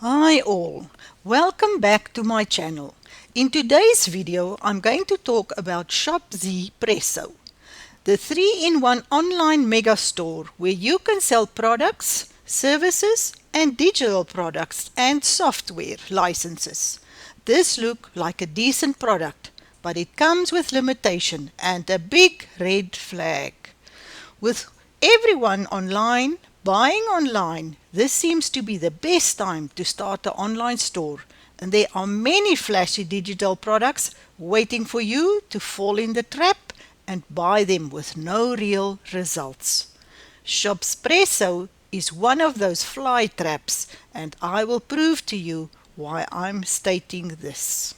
Hi all, welcome back to my channel. In today's video, I'm going to talk about ShopZ Presso, the 3-in-1 online mega store where you can sell products, services, and digital products and software licenses. This looks like a decent product, but it comes with limitation and a big red flag. With everyone online, buying online, this seems to be the best time to start an online store, and there are many flashy digital products waiting for you to fall in the trap and buy them with no real results. ShopZPresso is one of those fly traps, and I will prove to you why I'm stating this.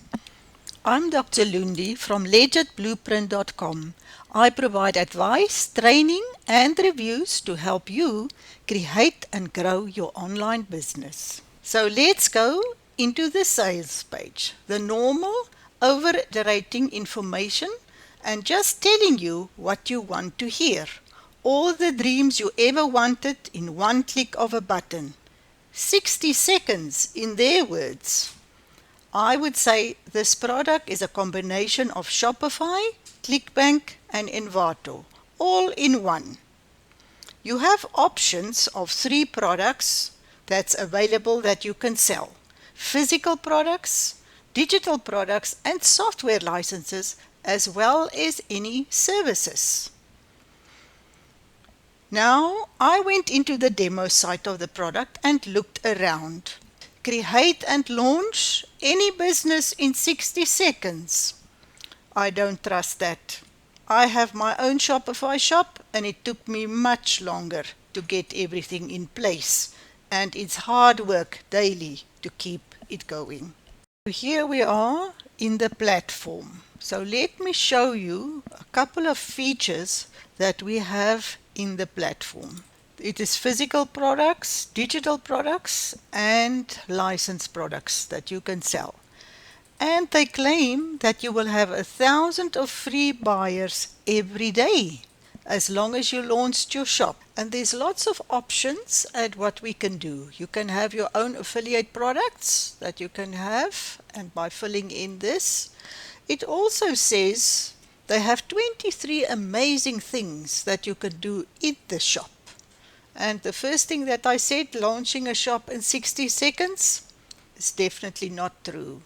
I'm Dr. Loendi from legitblueprint.com. I provide advice, training, and reviews to help you create and grow your online business. So let's go into the sales page. The normal, overiterating information and just telling you what you want to hear. All the dreams you ever wanted in one click of a button. 60 seconds in their words. I would say this product is a combination of Shopify, ClickBank, and Envato, all in one. You have options of 3 products that's available that you can sell. Physical products, digital products, and software licenses, as well as any services. Now, I went into the demo site of the product and looked around. Create and launch any business in 60 seconds. I don't trust that. I have my own Shopify shop and it took me much longer to get everything in place, and it's hard work daily to keep it going. Here we are in the platform. So let me show you a couple of features that we have in the platform. It is physical products, digital products, and licensed products that you can sell. And they claim that you will have 1,000 of free buyers every day as long as you launched your shop. And there's lots of options at what we can do. You can have your own affiliate products that you can have, and by filling in this, it also says they have 23 amazing things that you can do in the shop. And the first thing that I said, launching a shop in 60 seconds, is definitely not true.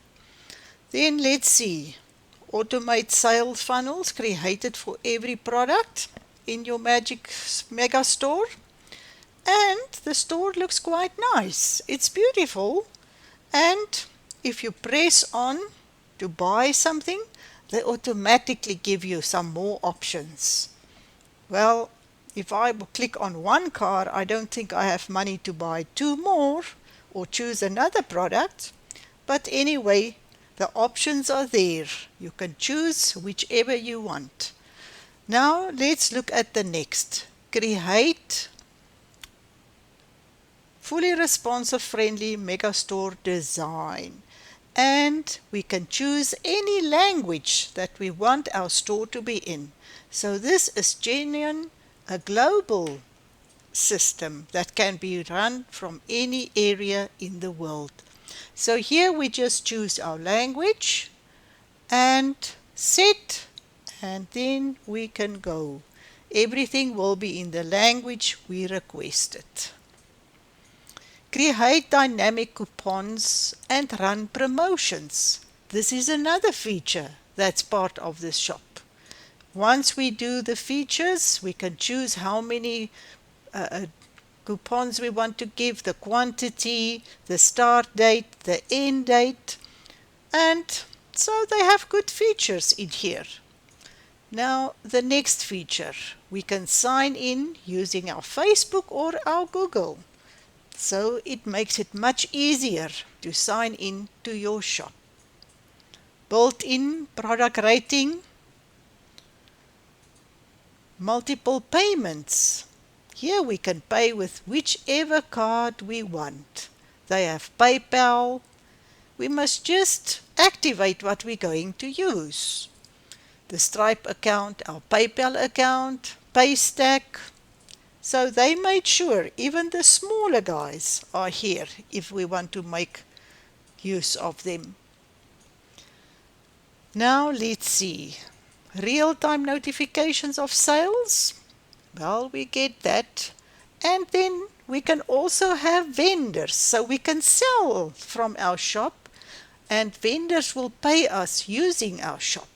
Then let's see. Automate sales funnels created for every product in your magic mega store. And the store looks quite nice. It's beautiful. And if you press on to buy something, they automatically give you some more options. Well, if I click on one car, I don't think I have money to buy 2 more or choose another product. But anyway, the options are there. You can choose whichever you want. Now let's look at the next. Create fully responsive friendly megastore design. And we can choose any language that we want our store to be in. So this is genuine, a global system that can be run from any area in the world. So here we just choose our language and set, and then we can go. Everything will be in the language we requested. Create dynamic coupons and run promotions. This is another feature that's part of this shop. Once we do the features, we can choose how many coupons we want to give, the quantity, the start date, the end date, and so they have good features in here. Now the next feature, we can sign in using our Facebook or our Google. So it makes it much easier to sign in to your shop. Built-in product rating, multiple payments. Here we can pay with whichever card we want. They have PayPal. We must just activate what we're going to use. The Stripe account, our PayPal account, Paystack, So they made sure even the smaller guys are here if we want to make use of them. Now let's see. Real-time notifications of sales. Well, we get that. And then we can also have vendors, so we can sell from our shop and vendors will pay us using our shop.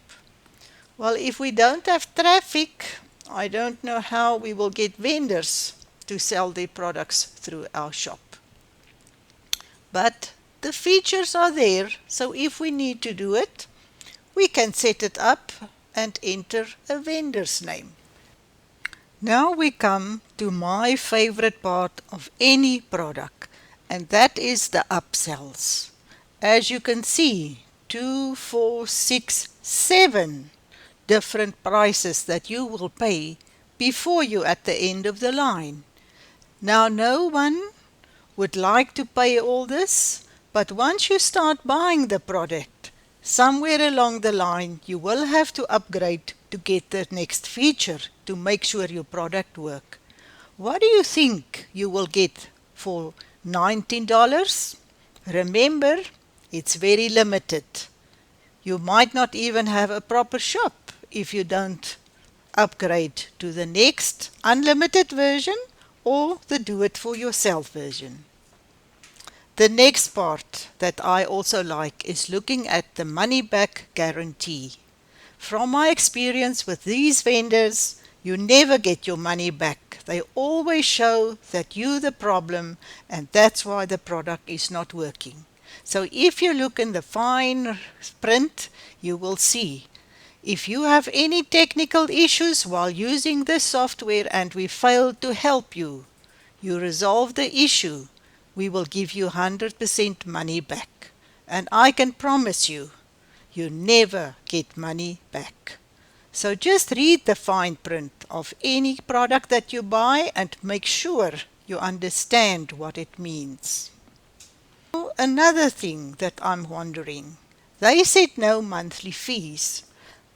Well, if we don't have traffic, I don't know how we will get vendors to sell their products through our shop. But the features are there, so if we need to do it, we can set it up and enter a vendor's name. Now we come to my favorite part of any product, and that is the upsells. As you can see, 2, 4, 6, 7 different prices that you will pay before you're at the end of the line. Now no one would like to pay all this, but once you start buying the product, somewhere along the line you will have to upgrade to get the next feature to make sure your product works. What do you think you will get for $19? Remember, it's very limited. You might not even have a proper shop if you don't upgrade to the next unlimited version or the do-it-for-yourself version. The next part that I also like is looking at the money-back guarantee. From my experience with these vendors, you never get your money back. They always show that you're the problem and that's why the product is not working. So if you look in the fine print, you will see. If you have any technical issues while using this software and we failed to help you, you resolve the issue, we will give you 100% money back. And I can promise you, you never get money back. So just read the fine print of any product that you buy and make sure you understand what it means. Another thing that I'm wondering, they said no monthly fees,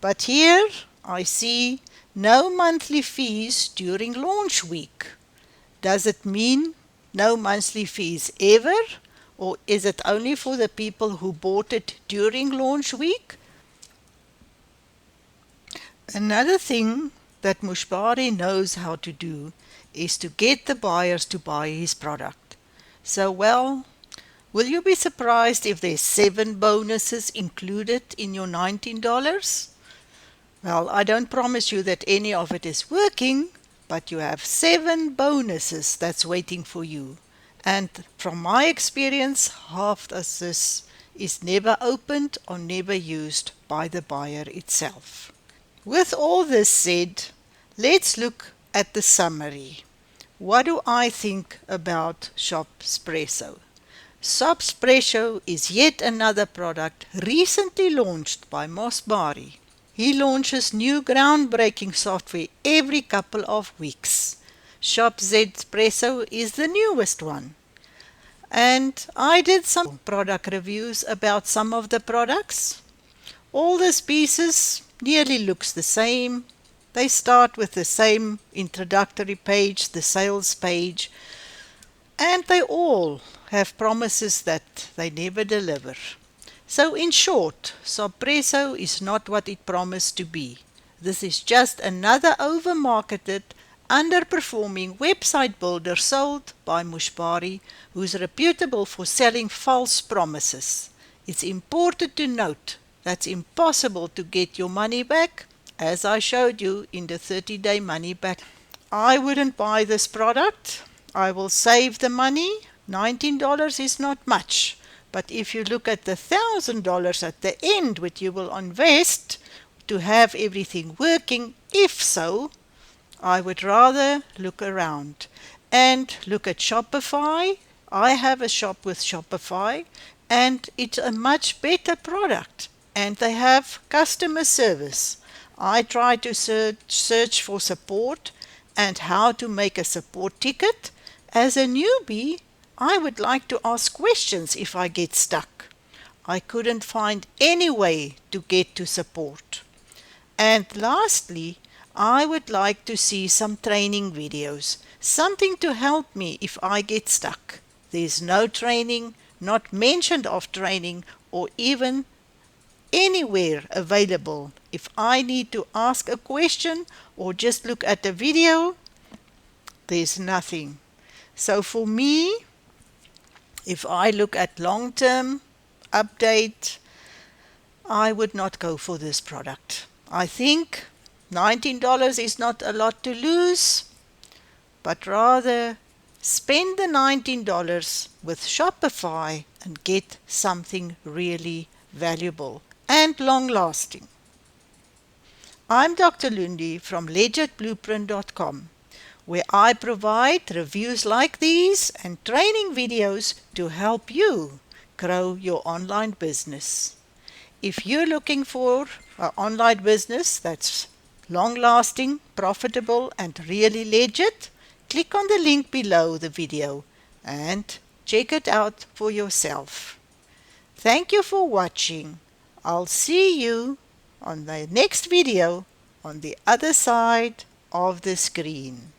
but here I see no monthly fees during launch week. Does it mean no monthly fees ever, or is it only for the people who bought it during launch week? Another thing that Mosh Bari knows how to do is to get the buyers to buy his product. So, well, will you be surprised if there's 7 bonuses included in your $19? Well, I don't promise you that any of it is working, but you have 7 bonuses that's waiting for you. And from my experience, half of this is never opened or never used by the buyer itself. With all this said, let's look at the summary. What do I think about ShopZPresso? ShopZ Presso is yet another product recently launched by Mosh Bari. He launches new groundbreaking software every couple of weeks. ShopZ Presso is the newest one. And I did some product reviews about some of the products. All these pieces nearly looks the same. They start with the same introductory page, the sales page, and they all have promises that they never deliver. So in short, ShopZPresso is not what it promised to be. This is just another over-marketed, underperforming website builder sold by Mosh Bari, who is reputable for selling false promises. It's important to note that's impossible to get your money back, as I showed you in the 30-day money back. I wouldn't buy this product. I will save the money. $19 is not much, but if you look at the $1,000 at the end which you will invest to have everything working, if so, I would rather look around and look at Shopify. I have a shop with Shopify and it's a much better product and they have customer service. I try to search for support and how to make a support ticket. As a newbie, I would like to ask questions if I get stuck. I couldn't find any way to get to support. And lastly, I would like to see some training videos Something to help me if I get stuck. There's no training, not mentioned of training, or even anywhere available. If I need to ask a question or just look at a video, there's nothing. So for me, if I look at long-term update, I would not go for this product. I think $19 is not a lot to lose, but rather spend the $19 with Shopify and get something really valuable and long-lasting. I'm Dr. Loendi from LegitBlueprint.com, where I provide reviews like these and training videos to help you grow your online business. If you're looking for an online business that's long-lasting, profitable, and really legit, click on the link below the video and check it out for yourself. Thank you for watching. I'll see you on the next video on the other side of the screen.